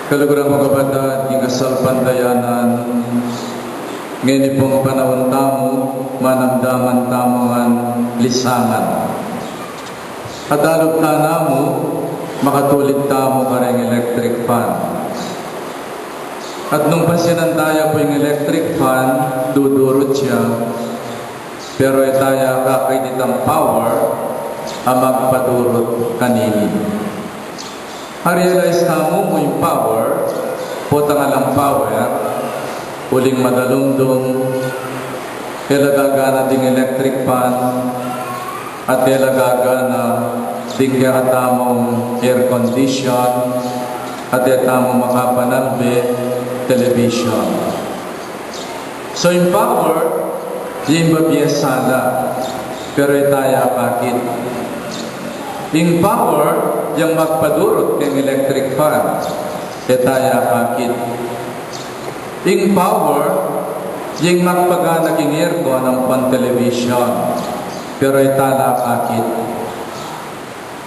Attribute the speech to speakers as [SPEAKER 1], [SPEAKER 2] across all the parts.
[SPEAKER 1] Kalugurang mga kabatad, ing kasal pandayanan, ngayon pong panahon tamo, manamdaman tamongan lisangan. At alog ta mo, makatulit tamo kareng electric fan. At nung pasinantaya po yung electric fan, dudurot siya, pero itaya kakay ditang power, ang magpadurot kanini. Realize tamo mo yung power, po tangalang power, uling madalumdum, ilagagana ding electric fan, at ilagagana ding kakatamong air condition, at itamong makapanalbe, television. So yung power, yung babiyasala, pero itaya bakit? Yung power, yung magpadurot ng electric fan, itaya bakit? Yung power, yung magpagana ng aircon ng pan-television, pero itala bakit?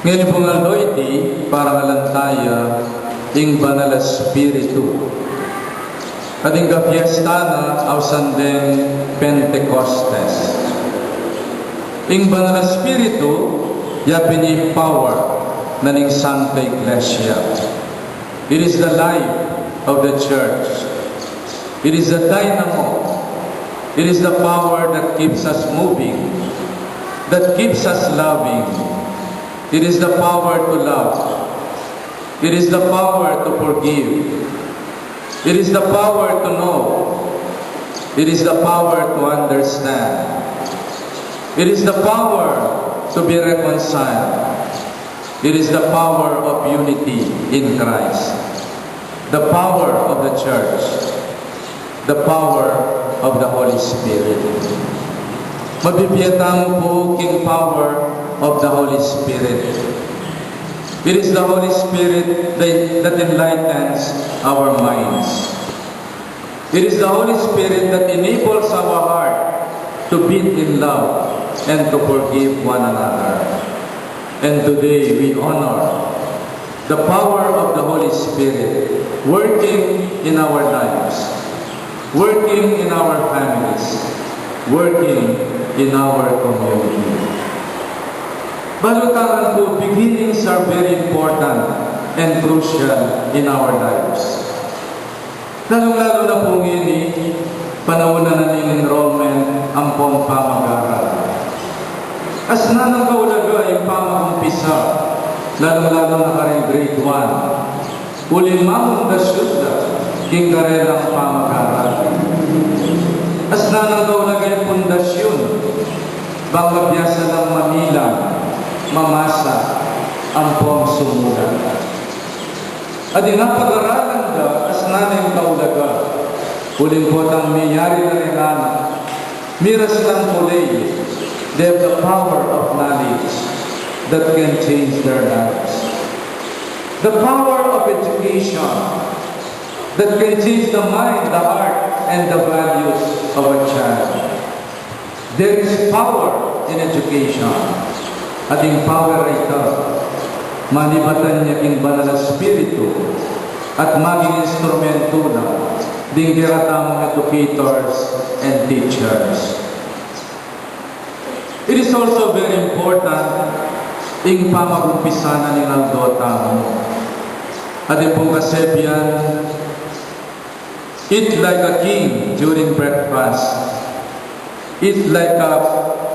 [SPEAKER 1] Ngayon pong aloyti, parang alantaya, yung banal espiritu. At yung kapiesta na, ausan din Pentecostes. Yung banal espiritu, yapin yung power na ning Santa Iglesia. It is the life of the church. It is the dynamo. It is the power that keeps us moving, that keeps us loving. It is the power to love. It is the power to forgive. It is the power to know. It is the power to understand. It is the power to be reconciled. It is the power of unity in Christ. The power of the church. The power of the Holy Spirit. Mabibiyatang po king power of the Holy Spirit. It is the Holy Spirit that enlightens our minds. It is the Holy Spirit that enables our heart to beat in love and to forgive one another. And today we honor the power of the Holy Spirit working in our lives, working in our families, working in our community. Balutaran po, beginnings are very important and crucial in our lives. Lalong-lalo na po ngayon, panahon na ng enrollment ang pong pamag-aral. As na ng kaulaga yung pamakumpisa, lalong-lalo na ka rin grade 1, ulimang da syudda, king karelang pamag-aral. As na ng kaulaga yung pundasyon, bang mabiyasa ng Manila, mamasa ang pong sumulat. At inapag-aralan da, as nanay kaulaga, uling potang miyari na rin anak, miras lang kulay, they have the power of knowledge that can change their lives. The power of education that can change the mind, the heart, and the values of a child. There is power in education. At yung power ito, manibatan niya king banal na spiritu at maging instrumento na ding kiratamong educators and teachers. It is also very important ing pamagumpisanan ng aldota mo. At yung pong kasebian, eat like a king during breakfast, eat like a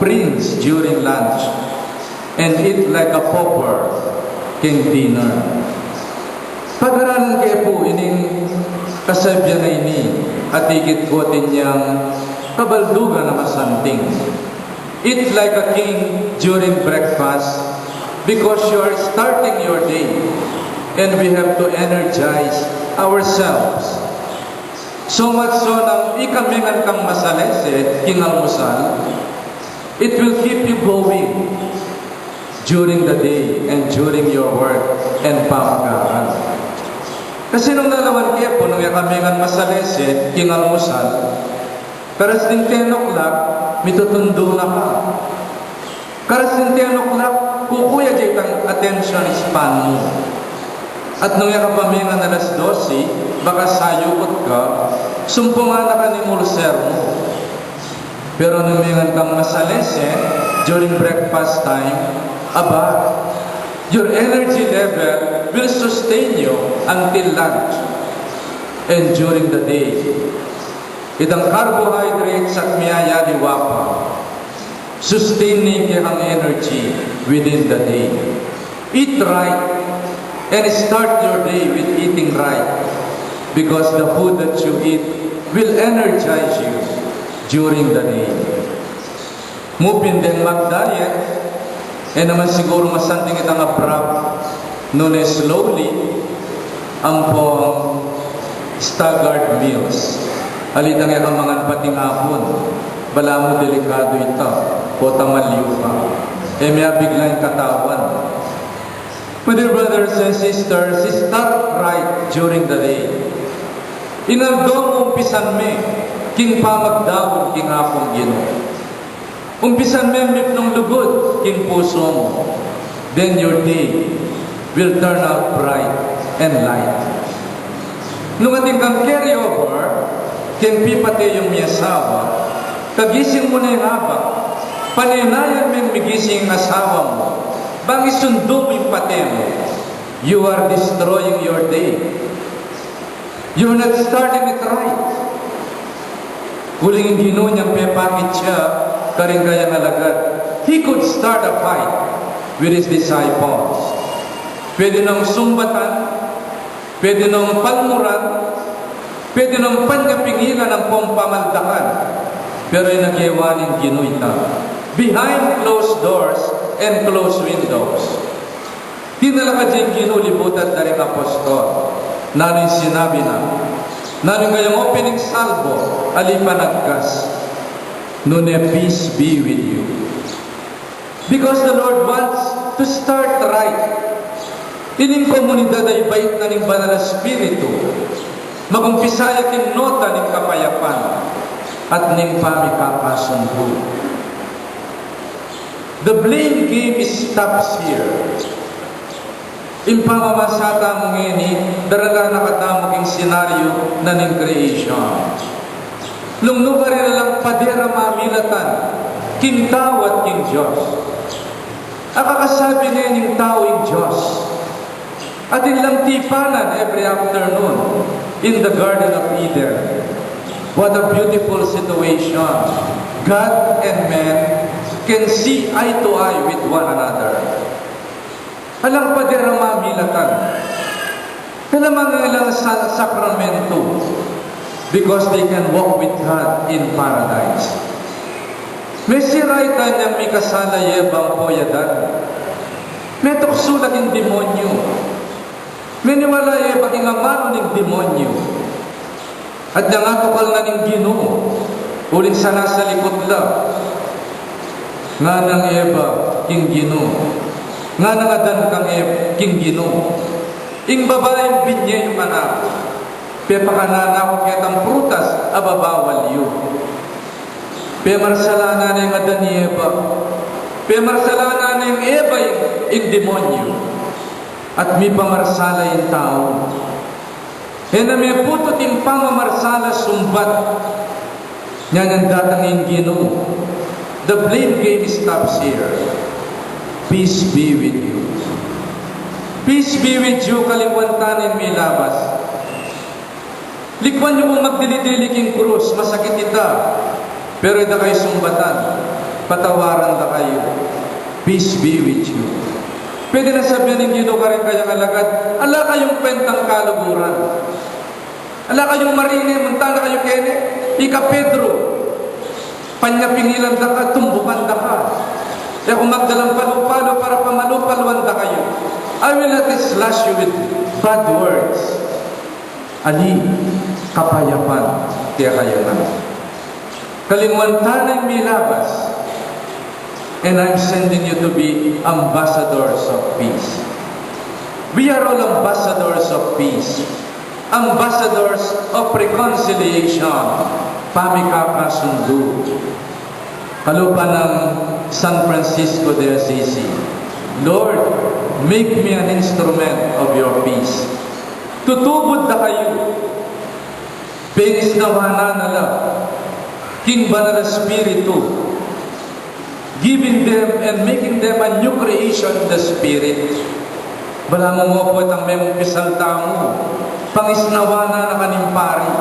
[SPEAKER 1] prince during lunch, and eat like a pauper king dinner. Pag-aralan kayo po ining kasabyan na ini at ikit ko niyang kabaldugan na masanting. Eat like a king during breakfast because you are starting your day and we have to energize ourselves. So much so na ikamingan kang masalese, king almusal, it will keep you going during the day and during your work and pamag-aaral. Kasi nung nalawan kayo po, nung yakamingan masalese, king almusal, karas din 10 o'clock, mitutundo na ka. Karas din 10 o'clock, kukuya dyan ang attention span mo. At nung yakapamingan na alas 12, baka sayukot ka, sumpungan na ka ni ulcer mo. Pero nung mingan kang masalese, during breakfast time, aba, your energy level will sustain you until lunch and during the day. Itang carbohydrates at miyayaliwa pa, sustaining ang energy within the day. Eat right and start your day with eating right because the food that you eat will energize you during the day. Mupin din mag-diet, naman siguro masanting itang abrupt, known as slowly, ang pong staggered meals. Alitang ang mga pating hapon, bala mo delikado ito, o tamalyo ka. May bigla yung katawan. My dear brothers and sisters, start right during the day. Inaldong umpisan me, king pamagdawon, king akong Ginoo. Umpisan me ng lugod, king puso mo. Then your day will turn out bright and light. Nung ating kang carry over, king pipate yung miyasawa, kagising mo na yung habak, paninayan mo yung migising asawa mo, bang isundo mo yung pate mo, you are destroying your day. You're not starting it right. Kuling Ginoo niyang pepakit siya, karing kaya alagad. He could start a fight with his disciples. Pwede nang sumbatan, pwede nang palmuran, pwede nang panyapingilan ng pamaldakan. Pero yung nagyewanin Ginoo behind closed doors and closed windows. Tinalakad yung Ginoo libutan na rin apostol. Nanin sinabi na, nanin kayong opening salvo, alipanagkas, nune peace be with you. Because the Lord wants to start right. Ining komunidad ay bait na ning banal na spiritu, magumpisaya king nota ning kapayapan, at ning pamikapasundo. The blame game stops here. In pamamasata mong ini, daraga nakatamo king senaryo na ning creation. Lungnuga rin lang padera mamilatan, king tao at king Diyos. Akakasabi ngayon yung tao yung Diyos. At ilang tipanan every afternoon in the Garden of Eden. What a beautiful situation. God and man can see eye to eye with one another. Alang padera mamilatan. Kailangan ilang sakramento because they can walk with God in paradise. May siraitan niyang may kasala yebang poyadan. May tuksulat yung demonyo. May niwala yebang ingamano ng demonyo. At nangatukal na ng Ginoo. Uling sana sa likod lang. Nga nang eba, king Ginoo. Nga nangadan kang king Ginoo. Ing babaeng binye yung anak. Pepakanana ko ketang prutas, ababawal yun. Pemarsalana na yung adan ni Eva. Pemarsalana na yung Eva yung demonyo. At may pamarsala yung tao. Na may putot yung pamamarsala sumbat. Yan ang datang yung Ginoo. The blame game stops here. Peace be with you. Peace be with you, kaliwantanin may labas. Likwan niyo kung magdilidili king krus, masakit ita. Pero ita kayo sumbatan, patawaran na kayo. Peace be with you. Pwede na sabihin ng Ginoo ka rin kayang alagad, ala kayong kwentang kaluguran. Ala kayong marine, muntana kayo kene, ika Pedro, panyapingilan da ka, tumbukan da ka. E kung magdalang palupalo para pamalupalwan da kayo, I will not slash you with bad words. Ali, kapayapan, kaya kayo na. Kalimuantanan may labas. And I'm sending you to be ambassadors of peace. We are all ambassadors of peace. Ambassadors of reconciliation. Pamikakasundo. Kalupa ng San Francisco de Assisi. Lord, make me an instrument of your peace. Tutubod na kayo. Penisnawanan na lang. King Banal Espiritu, giving them and making them a new creation in the Spirit. Bala mo po itang memong pisalta mo. Pangisnawana na kaning pari.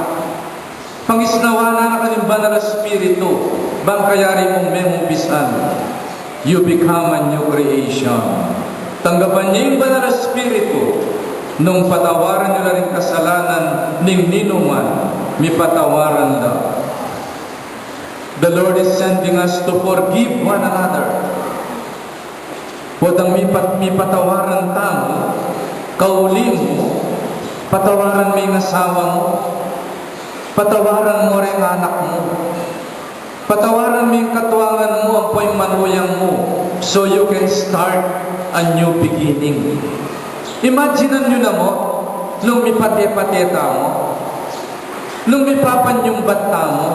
[SPEAKER 1] Pangisnawana na kaning Banal Espiritu. Bangkayari mong memong pisan. You become a new creation. Tanggapan niyo yung Banal Espiritu. Nung patawaran nyo na rin kasalanan ning ninuman, may patawaran lang. The Lord is sending us to forgive one another. Wadang may patawaran tamo, kaulin mo, patawaran mo yung asawa mo, patawaran mo rin anak mo, patawaran mo yung katuwangan mo, ang po'y manuyang mo, so you can start a new beginning. Imaginean nyo na mo, nung may pate-pateta mo, nung may papanyumbat mo,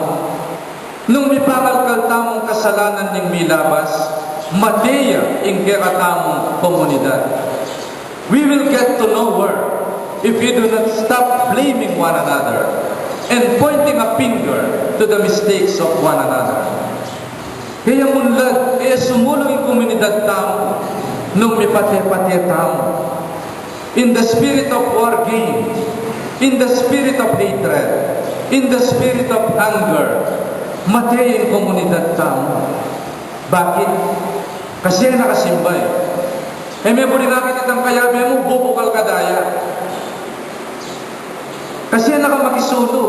[SPEAKER 1] nung may pangalkalta mong kasalanan ng milabas, mateya ing keratamong komunidad. We will get to nowhere if we do not stop blaming one another and pointing a finger to the mistakes of one another. Kaya munlad, kaya sumulong yung komunidad tamo nung may pate-pate tamo. In the spirit of war game, in the spirit of hatred, in the spirit of anger, matay ang komunidad tamo. Bakit? Kasi nakasimba eh. May buli nakit itang kaya mo, bubukal kadaya. Kasi nakamakisulo.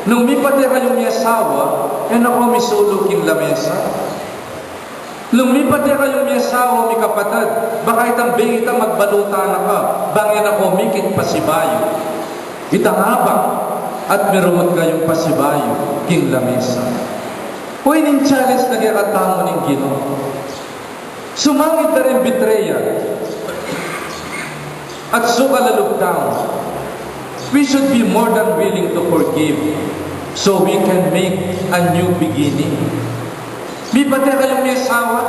[SPEAKER 1] Nung may pati kayong asawa, nakamisulo king lamesa. Nung may pati kayong asawa, may kapatid, baka itang bingita magbaluta na ka, bangin ako mikit pasibayo. Itang habang, at merumot kayong pasibayo, king lamesa. Huwag ning challenge na kikatamo ng Ginoo. Sumangit na rin betrayal at sukalalugtang. We should be more than willing to forgive so we can make a new beginning. May pati kayong may asawa,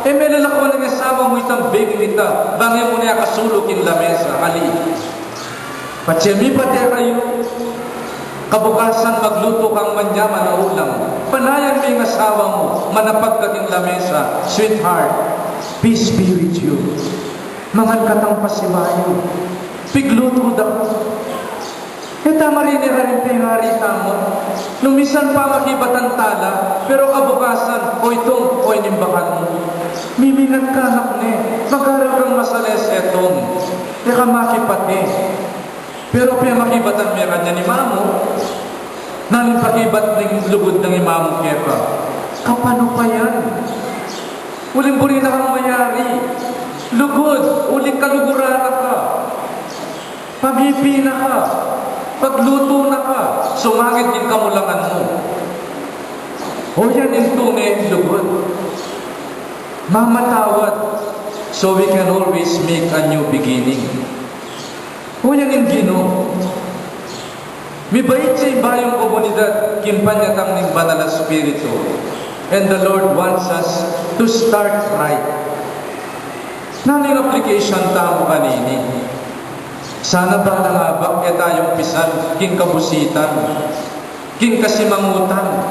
[SPEAKER 1] may lalakwa ng asawa mo itang bigin ita, bangin mo niya kasulok yung lamesa, kali. Patsi, may pati kayo, kabukasan magluto kang manyaman na ulam. Panayan mo yung asawa mo, manapag ka ting lamesa, sweetheart, peace be with you. Mangan katang pasibayo, pigluto daw. Tama rin rin tamo. Nung minsan pa makibatan tala, pero kabukasan, o itong, o inimbakan mo. Miminat ka anak ni, magkaroon kang masales etong. Teka makipati. Pero kaya makibatan may kanya ni mamo, naling pakibat ng lugod ng imamo kepa. Kapano pa yan? Uling-buri na kang mayari. Lugod, uling kaluguran ka. Pamipi na ka. Pagluto na ka, sumangit yung kamulangan mo. O yan yung tunay lugod. Mamatawad, so we can always make a new beginning. O yan yung Ginoo. May bait sa ibayong komunidad, kimpanyatang ng Banal Espiritu. And the Lord wants us to start right. Naning application tamo kanini. Sana ba nangabak kaya tayong pisan, king kabusitan, king kasimangutan.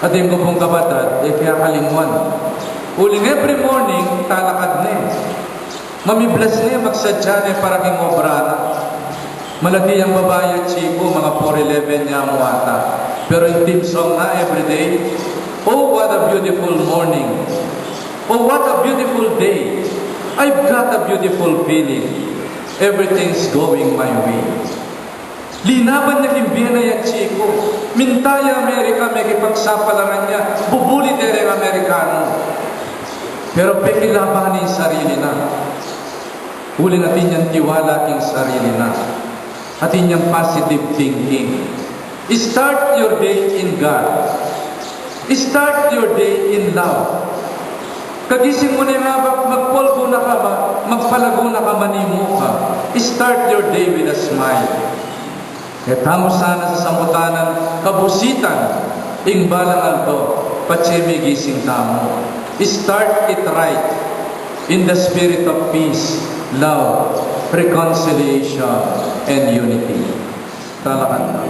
[SPEAKER 1] At yung kupong kabatad, kaya kalingwan. Uling every morning, talakad na mamiblas na magsadya na para king obrana. Malati ang babae at chiko, mga 4'11 niya mo ata. Pero yung team song na everyday, oh what a beautiful morning. Oh what a beautiful day. I've got a beautiful feeling. Everything's going my way. Linaban niya kimbiyan na yan, chiko. Mintaya Amerika, may kipagsapalaran niya. Bubulit ang Amerikano. Pero pekilaban yung sarili na. Huli natin yung tiwala king sarili na. Atin yung positive thinking. Start your day in God. Start your day in love. Kagising mo na yung habang magpolgo na ka ba, magpalago na ka, manimo ka. Start your day with a smile. Kaya tamo sana sa samutanan, kabusitan, ingbalang alto, patsemi gising tamo. Start it right. in the spirit of peace, love, reconciliation, and unity. Talakan na.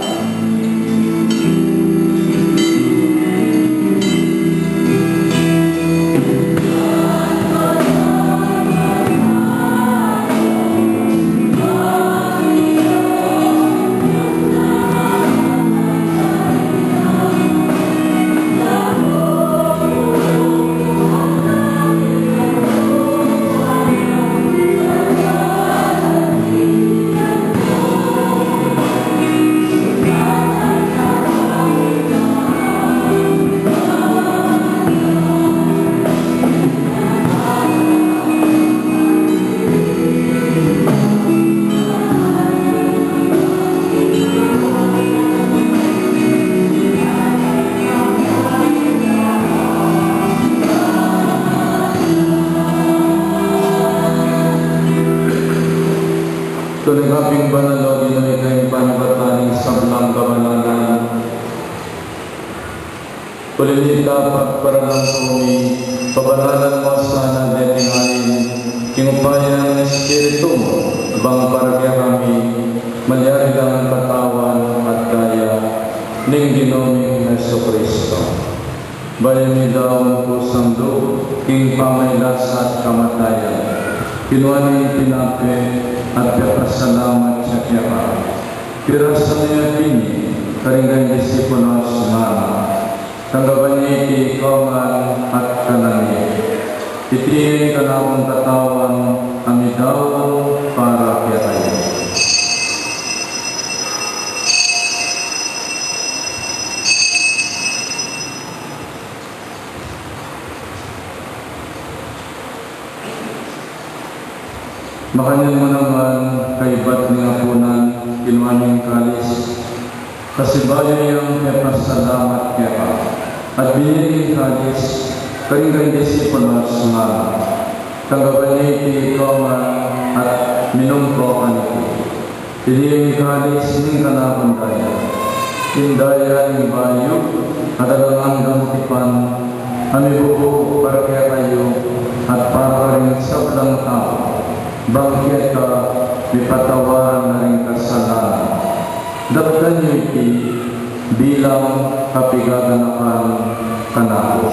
[SPEAKER 1] Tuligaping banalo, ginawin kayong panagataning sablang kabanalan. Kulilita pagparalang kumi, pabanalan mo sana detingayin, kingupayan ng Espiritu mo, bang paragya kami, malyari lang ang katawan at daya, ning ginoming Heso Kristo. Bayan ni daw ang pusang do, king pamaylas at kamatayan, kinuha niya pinape, at kapasalamat sa kiyaka. Pirasa niya pini, karinggan disipulo sumama. Tanggapan niya iti ikawan at kanani. Itiyin ka na akong katawan, amidawan para kiyakayo. Makanyan mo naman kaibat ng apunan, kinuhaning kalis, kasi bayo niyang kapasalamat kaya ka, at biniling kalis, karinggan disipulo sumama. Tanggapan niya iti ikawan at minumpo ka nito. Piliing kalis ng kanakon daya, indaya ng bayo, at alangang gamutipan, amibubo para kaya kayo, at para rin sablang tao. Bangkit ka, ipatawaran na rin kasalanan. Dagdan niyo iti bilang kapigaganakan kanako.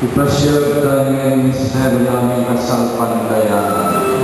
[SPEAKER 1] Ipasyag ka ng misteryo ng kasal pandayan.